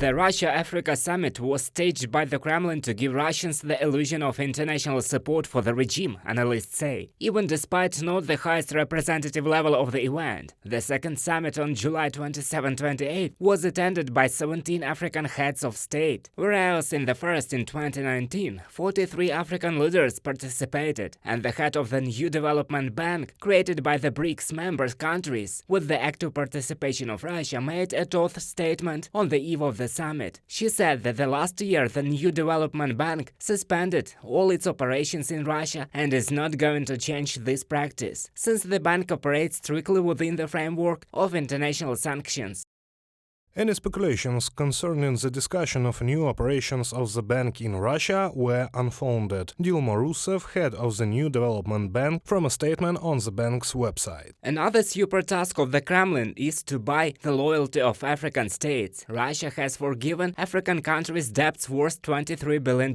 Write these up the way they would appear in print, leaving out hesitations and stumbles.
The Russia-Africa summit was staged by the Kremlin to give Russians the illusion of international support for the regime, analysts say, even despite not the highest representative level of the event. The second summit on July 27-28 was attended by 17 African heads of state, whereas in the first in 2019, 43 African leaders participated, and the head of the new development bank created by the BRICS member countries, with the active participation of Russia, made a tough statement on the eve of the summit. She said that the last year the new development bank suspended all its operations in Russia and is not going to change this practice, since the bank operates strictly within the framework of international sanctions. Any speculations concerning the discussion of new operations of the bank in Russia were unfounded. Dilma Rousseff, head of the new development bank, from a statement on the bank's website. Another super task of the Kremlin is to buy the loyalty of African states. Russia has forgiven African countries debts worth $23 billion,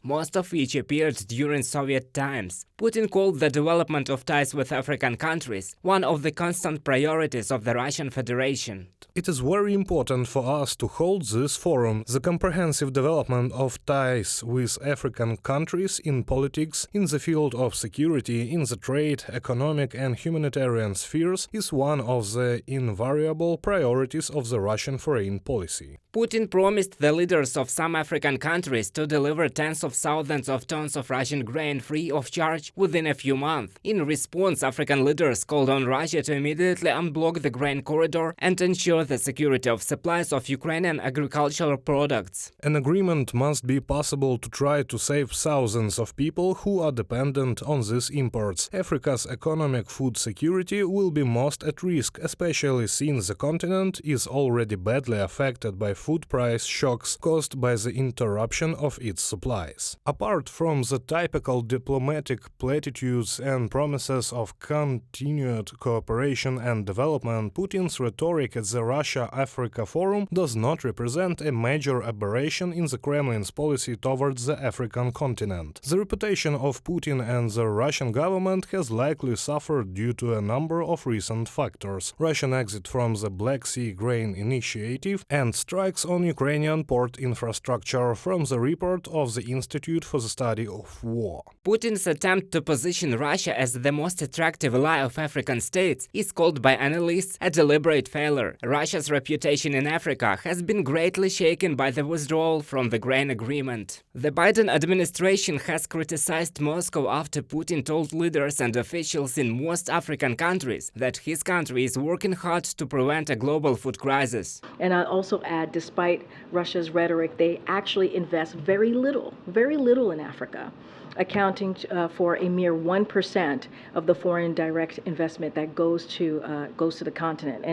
most of which appeared during Soviet times. Putin called the development of ties with African countries one of the constant priorities of the Russian Federation. It is very important for us to hold this forum. The comprehensive development of ties with African countries in politics, in the field of security, in the trade, economic and humanitarian spheres is one of the invariable priorities of the Russian foreign policy. Putin promised the leaders of some African countries to deliver tens of thousands of tons of Russian grain free of charge within a few months. In response, African leaders called on Russia to immediately unblock the grain corridor and ensure the security of supplies of Ukrainian agricultural products. An agreement must be possible to try to save thousands of people who are dependent on these imports. Africa's economic food security will be most at risk, especially since the continent is already badly affected by food price shocks caused by the interruption of its supplies. Apart from the typical diplomatic platitudes and promises of continued cooperation and development, Putin's rhetoric at the Russia-Africa Forum does not represent a major aberration in the Kremlin's policy towards the African continent. The reputation of Putin and the Russian government has likely suffered due to a number of recent factors: Russian exit from the Black Sea Grain Initiative and strikes on Ukrainian port infrastructure, from the report of the Institute for the Study of War. Putin's attempt to position Russia as the most attractive ally of African states is called by analysts a deliberate failure. Russia's reputation in Africa has been greatly shaken by the withdrawal from the grain agreement. The Biden administration has criticized Moscow after Putin told leaders and officials in most African countries that his country is working hard to prevent a global food crisis. And I'll also add, despite Russia's rhetoric, they actually invest very little in Africa, accounting for a mere 1% of the foreign direct investment that goes to the continent.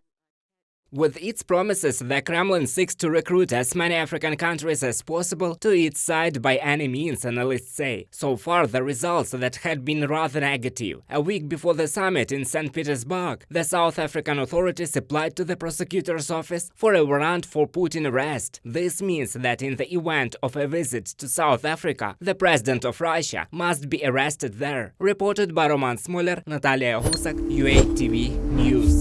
With its promises, the Kremlin seeks to recruit as many African countries as possible to its side by any means, analysts say. So far, the results that had been rather negative. A week before the summit in St. Petersburg, the South African authorities applied to the prosecutor's office for a warrant for Putin arrest. This means that in the event of a visit to South Africa, the president of Russia must be arrested there. Reported by Roman Smoler, Natalia Husak, UA TV News.